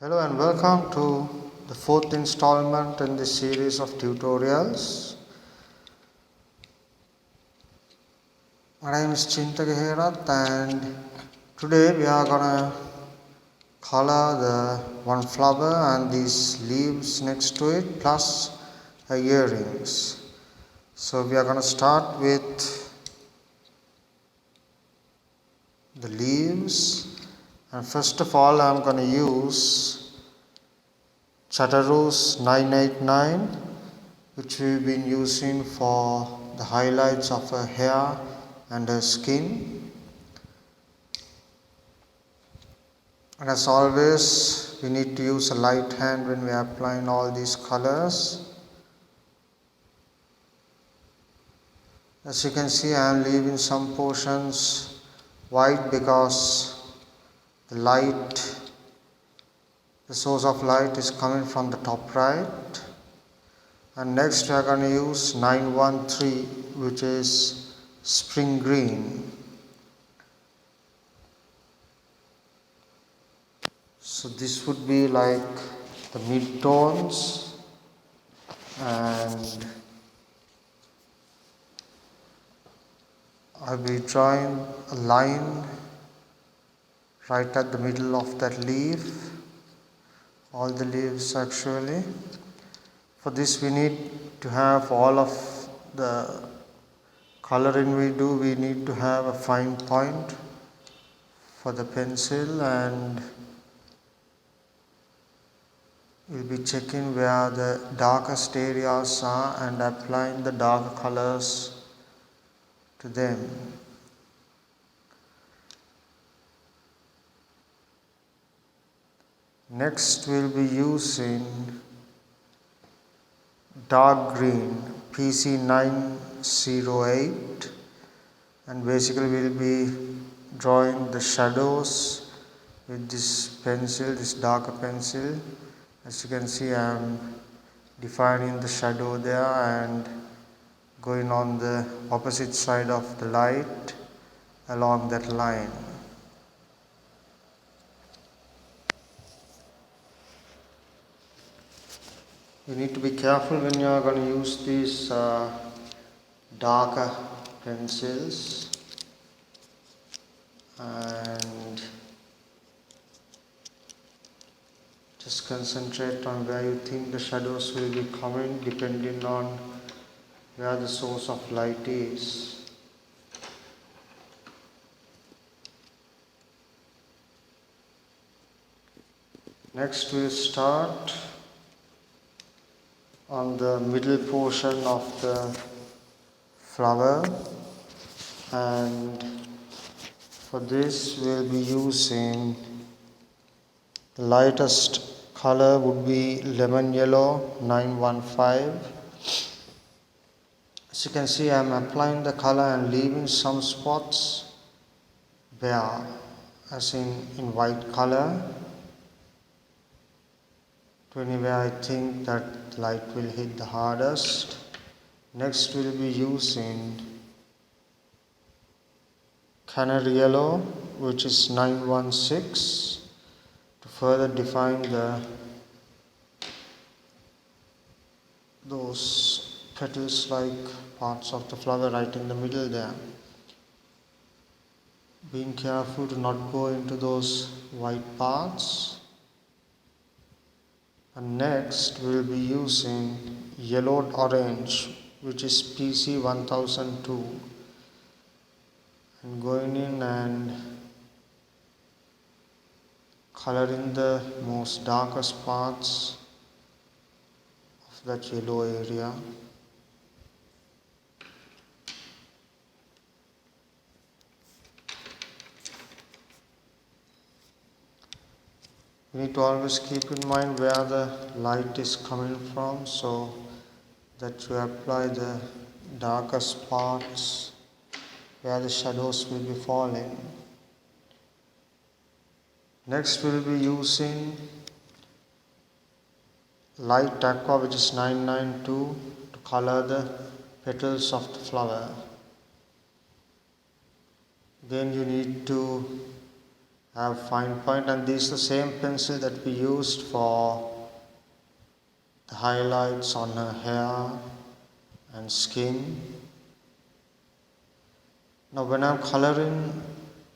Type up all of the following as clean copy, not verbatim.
Hello and welcome to the fourth installment in this series of tutorials. My name is Chinthaka Herath and today we are gonna color the one flower and these leaves next to it plus the earrings. So we are gonna start with the leaves, and first of all I am gonna use Chartreuse 989, which we've been using for the highlights of her hair and her skin. And as always, we need to use a light hand when we are applying all these colors. As you can see, I am leaving some portions white because the source of light is coming from the top right. And next we are going to use 913, which is spring green. So this would be like the mid-tones, and I'll be drawing a line right at the middle of that leaf, all the leaves actually. For this we need to have all of the coloring we do, we need to have a fine point for the pencil, and we'll be checking where the darkest areas are and applying the dark colors to them. Next we'll be using dark green PC908, and basically we'll be drawing the shadows with this pencil, this darker pencil. As you can see, I am defining the shadow there and going on the opposite side of the light along that line. You need to be careful when you are going to use these darker pencils, and just concentrate on where you think the shadows will be coming depending on where the source of light is. Next we'll start on the middle portion of the flower, and for this we'll be using the lightest color would be lemon yellow 915. As you can see, I am applying the color and leaving some spots bare, as in white color, to anywhere I think that light will hit the hardest. Next we'll be using Canary Yellow, which is 916, to further define those petals like parts of the flower right in the middle there. Being careful to not go into those white parts. And next we will be using yellowed orange, which is PC1002, and going in and coloring the most darkest parts of that yellow area. You need to always keep in mind where the light is coming from, so that you apply the darkest parts where the shadows will be falling. Next we will be using Light Aqua, which is 992, to color the petals of the flower. Then you need to I have fine point, and this is the same pencil that we used for the highlights on her hair and skin. Now when I'm coloring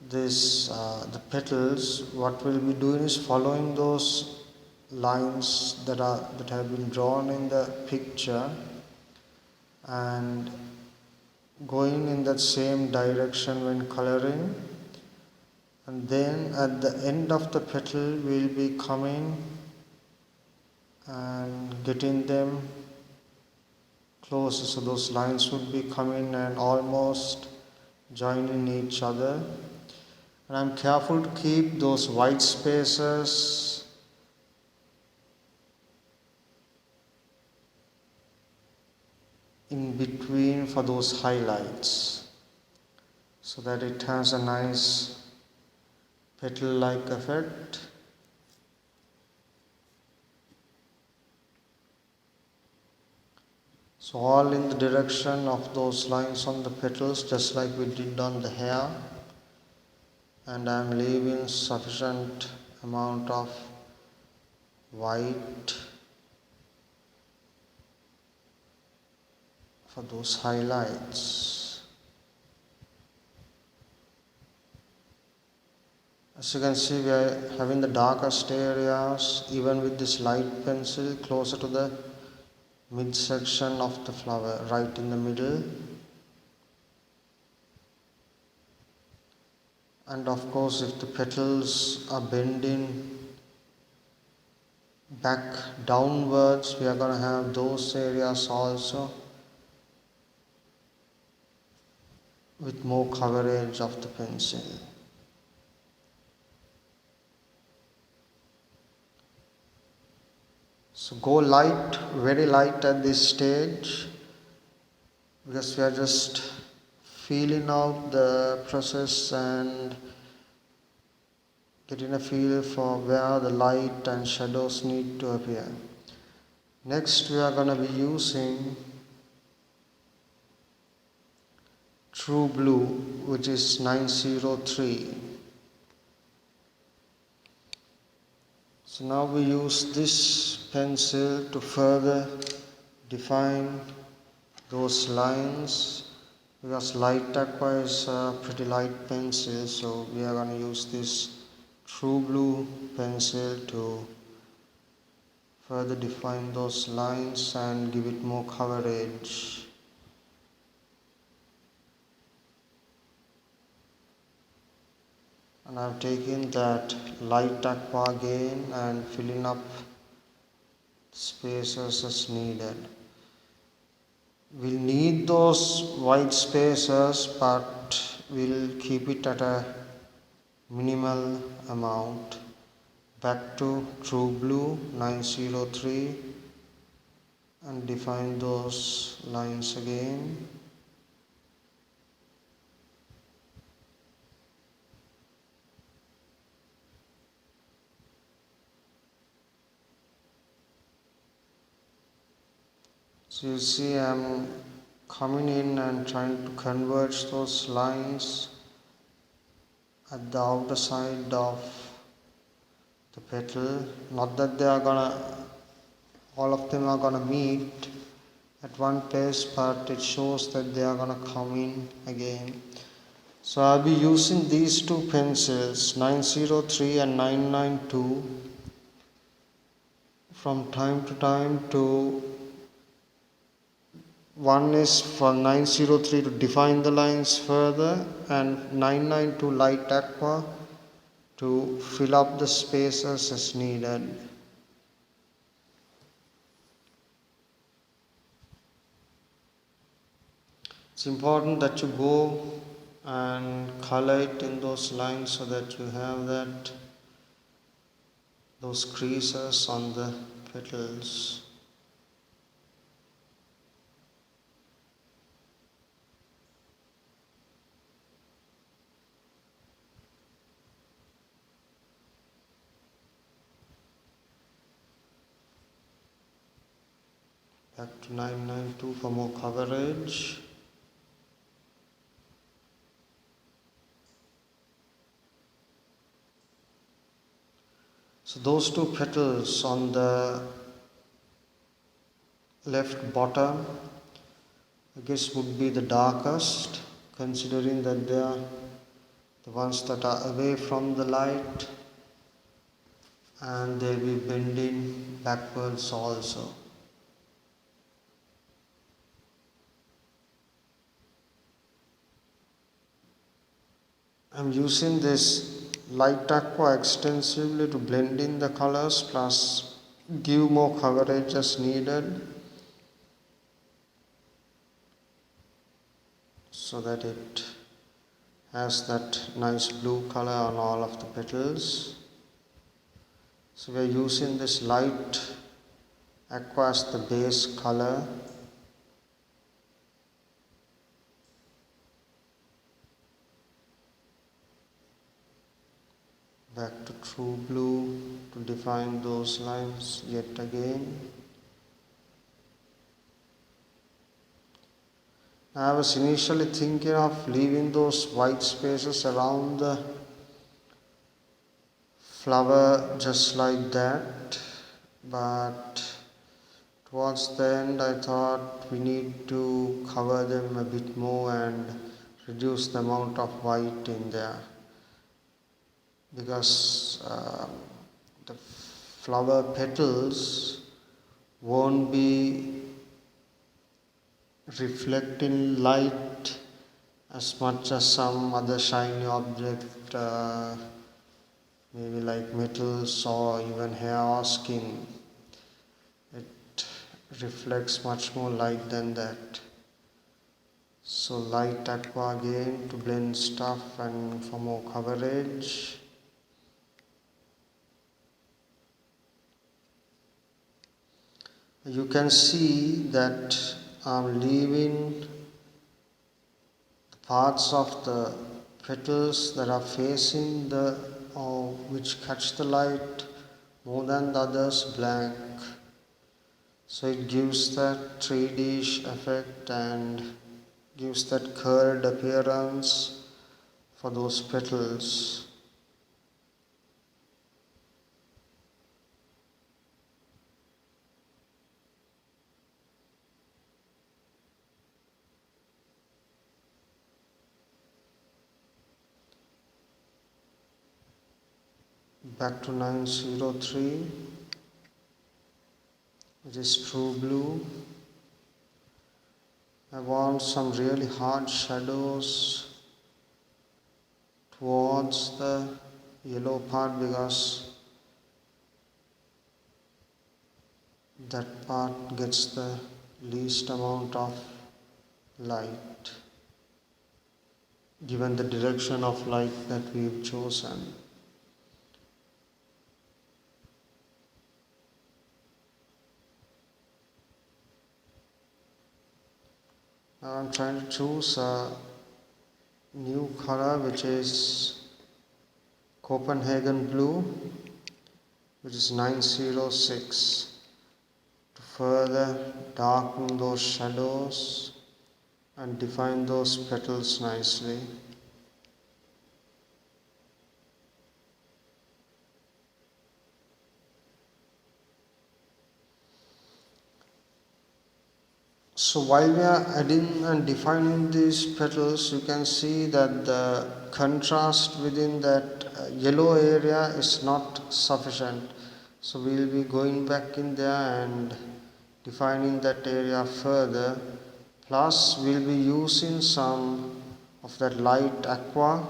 this the petals, what we'll be doing is following those lines that have been drawn in the picture and going in that same direction when coloring, and then at the end of the petal we'll be coming and getting them closer, so those lines would be coming and almost joining each other. And I'm careful to keep those white spaces in between for those highlights so that it has a nice petal-like effect. So all in the direction of those lines on the petals, just like we did on the hair. And I am leaving sufficient amount of white for those highlights. As you can see, we are having the darkest areas even with this light pencil closer to the midsection of the flower, right in the middle. And of course, if the petals are bending back downwards, we are going to have those areas also with more coverage of the pencil. So go light, very light at this stage, because we are just feeling out the process and getting a feel for where the light and shadows need to appear. Next we are going to be using True Blue, which is 903. So now we use this pencil to further define those lines, because Light Aqua is a pretty light pencil, so we are going to use this True Blue pencil to further define those lines and give it more coverage. And I've taken that Light Aqua again and filling up spaces as needed. We'll need those white spaces, but we'll keep it at a minimal amount. Back to True Blue 903 and define those lines again. So you see, I'm coming in and trying to converge those lines at the outer side of the petal. Not that they are all of them are gonna meet at one place, but it shows that they are gonna come in again. So I'll be using these two pencils, 903 and 992, from time to time to. One is for 903 to define the lines further, and 992 Light Aqua to fill up the spaces as needed. It's important that you go and color it in those lines so that you have those creases on the petals. Back to 992 for more coverage. So those two petals on the left bottom, I guess would be the darkest, considering that they are the ones that are away from the light, and they'll be bending backwards also. I'm using this Light Aqua extensively to blend in the colors plus give more coverage as needed, so that it has that nice blue color on all of the petals. So we are using this Light Aqua as the base color. Back to true blue to define those lines yet again. I was initially thinking of leaving those white spaces around the flower just like that, but towards the end I thought we need to cover them a bit more and reduce the amount of white in there, because the flower petals won't be reflecting light as much as some other shiny object, maybe like metals or even hair or skin. It reflects much more light than that. So Light Aqua again to blend stuff and for more coverage. You can see that I'm leaving parts of the petals that are facing the or which catch the light more than the others blank. So it gives that 3D effect and gives that curved appearance for those petals. Back to 903, which is true blue. I want some really hard shadows towards the yellow part, because that part gets the least amount of light, given the direction of light that we've chosen. Now I'm trying to choose a new color, which is Copenhagen Blue, which is 906, to further darken those shadows and define those petals nicely. So while we are adding and defining these petals, you can see that the contrast within that yellow area is not sufficient. So we will be going back in there and defining that area further. Plus we will be using some of that Light Aqua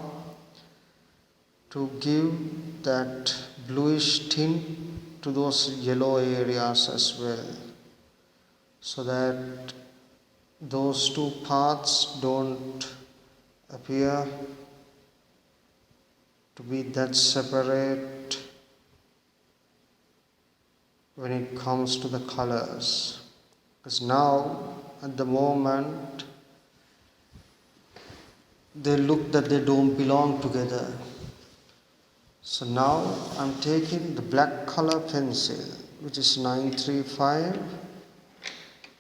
to give that bluish tint to those yellow areas as well, so that those two parts don't appear to be that separate when it comes to the colors. Because now at the moment they look that they don't belong together. So now I'm taking the black color pencil, which is 935,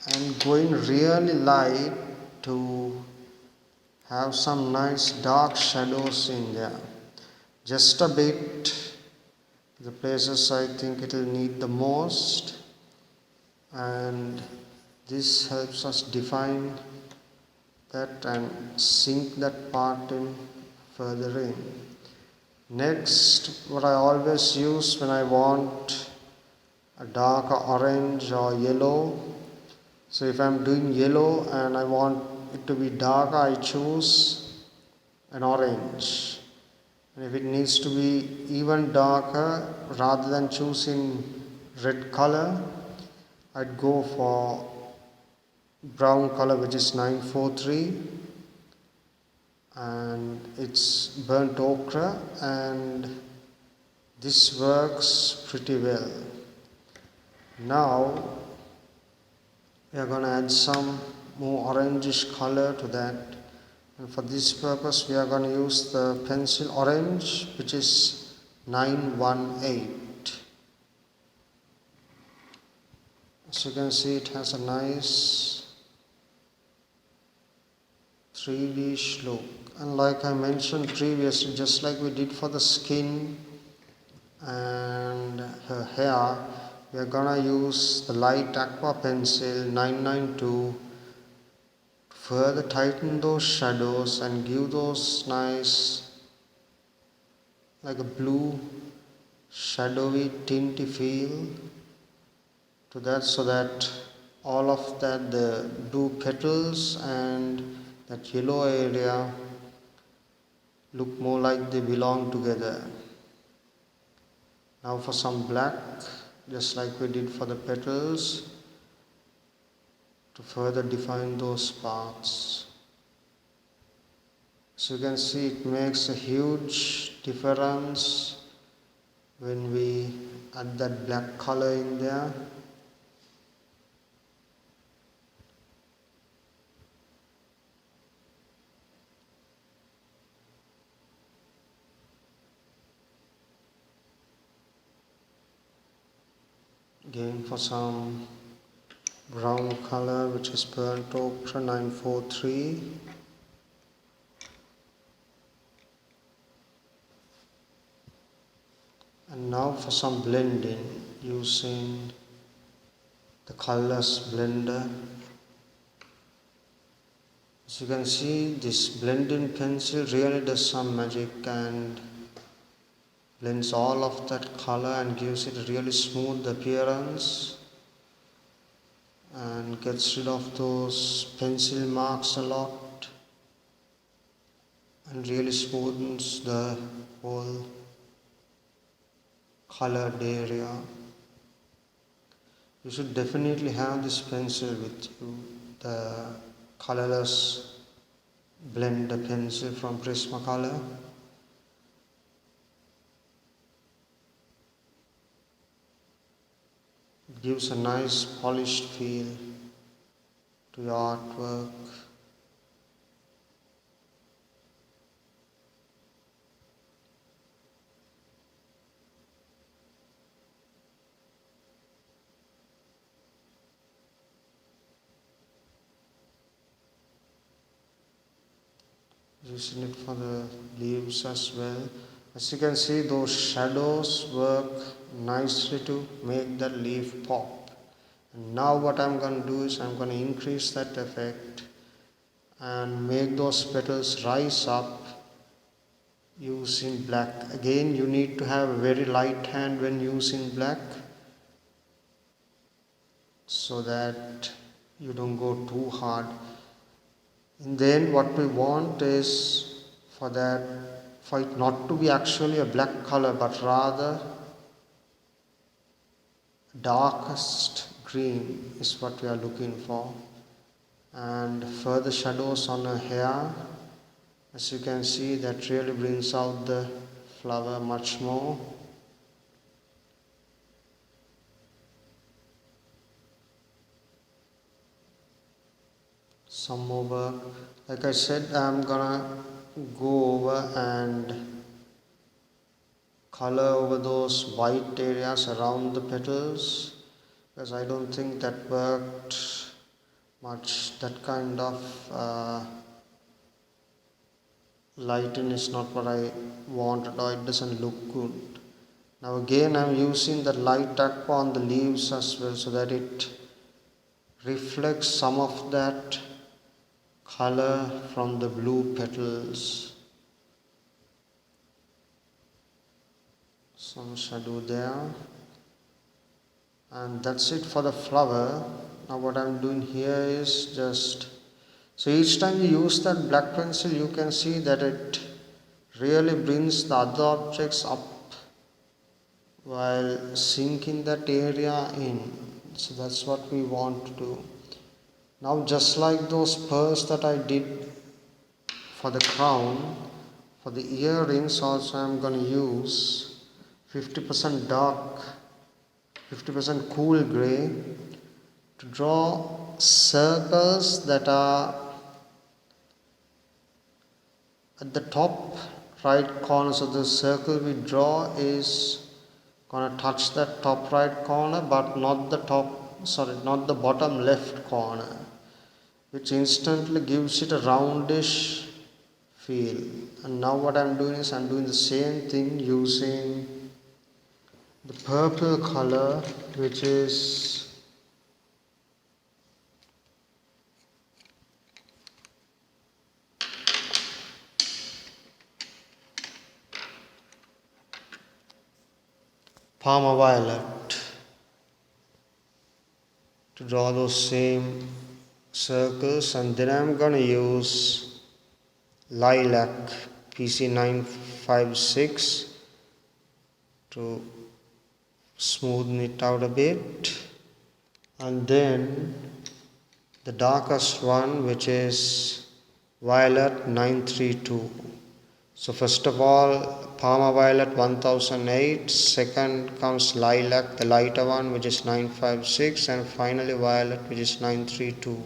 and going really light to have some nice dark shadows in there, just a bit, the places I think it will need the most, and this helps us define that and sink that part in further in. Next, what I always use when I want a darker orange or yellow, so if I'm doing yellow and I want it to be darker, I choose an orange. And if it needs to be even darker, rather than choosing red color, I'd go for brown color, which is 943, and it's burnt ochre, and this works pretty well. Now we are going to add some more orangish color to that, and for this purpose we are going to use the pencil orange, which is 918. As you can see, it has a nice 3D look, and like I mentioned previously, just like we did for the skin and her hair, we are gonna use the Light Aqua pencil 992 to further tighten those shadows and give those nice, like a blue shadowy tinty feel to that, so that all of that, the blue petals and that yellow area, look more like they belong together. Now for some black, just like we did for the petals, to further define those parts. So you can see it makes a huge difference when we add that black color in there. Again for some brown color, which is burnt ochre 943. And now for some blending using the Colourless Blender. As you can see, this blending pencil really does some magic and blends all of that color and gives it a really smooth appearance and gets rid of those pencil marks a lot and really smoothens the whole colored area. You should definitely have this pencil with you, the Colourless Blender pencil from Prismacolor. It gives a nice polished feel to your artwork. Using it for the leaves as well. As you can see, those shadows work nicely to make that leaf pop. And now what I'm going to do is I'm going to increase that effect and make those petals rise up using black. Again, you need to have a very light hand when using black so that you don't go too hard. And then what we want is for it not to be actually a black color, but rather darkest green is what we are looking for. And further shadows on her hair, as you can see, that really brings out the flower much more. Some more work. Like I said, I'm gonna go over and color over those white areas around the petals, because I don't think that worked much. That kind of lighting is not what I wanted, or it doesn't look good. Now again I am using the Light Aqua on the leaves as well, so that it reflects some of that color from the blue petals. Some shadow there. And that's it for the flower. Now what I'm doing here is just, so each time you use that black pencil, you can see that it really brings the other objects up while sinking that area in. So that's what we want to do. Now just like those pearls that I did for the crown, for the earrings also I'm going to use 50% dark, 50% cool grey to draw circles that are at the top right corner. So the circle we draw is gonna touch that top right corner, but not the bottom left corner, which instantly gives it a roundish feel. And now what I'm doing is I'm doing the same thing using the purple color, which is Parma Violet, to draw those same circles. And then I'm gonna use Lilac PC956 to smoothen it out a bit. And then the darkest one, which is Violet 932. So first of all, Parma Violet 1008, second comes Lilac, the lighter one, which is 956, and finally Violet, which is 932.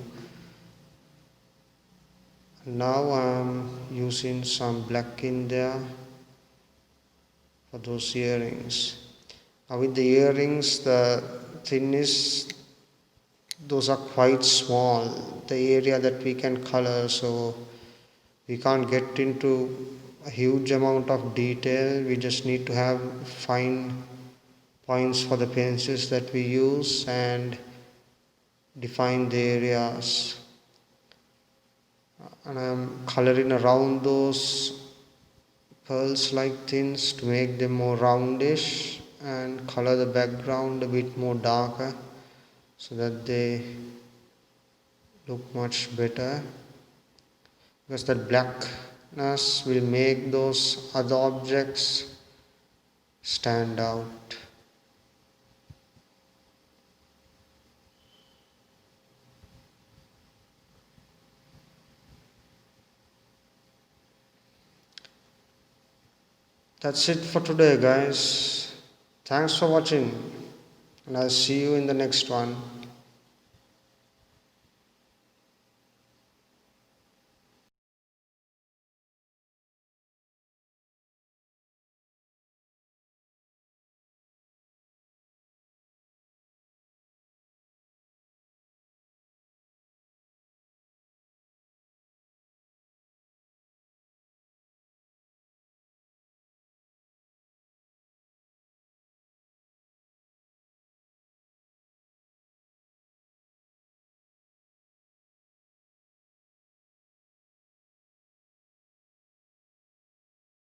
Now I'm using some black in there for those earrings. Now with the earrings, the thing is, those are quite small, the area that we can color, so we can't get into a huge amount of detail. We just need to have fine points for the pencils that we use and define the areas. And I'm coloring around those pearls like things to make them more roundish, and color the background a bit more darker so that they look much better, because that blackness will make those other objects stand out. That's it for today, guys. Thanks for watching, and I'll see you in the next one.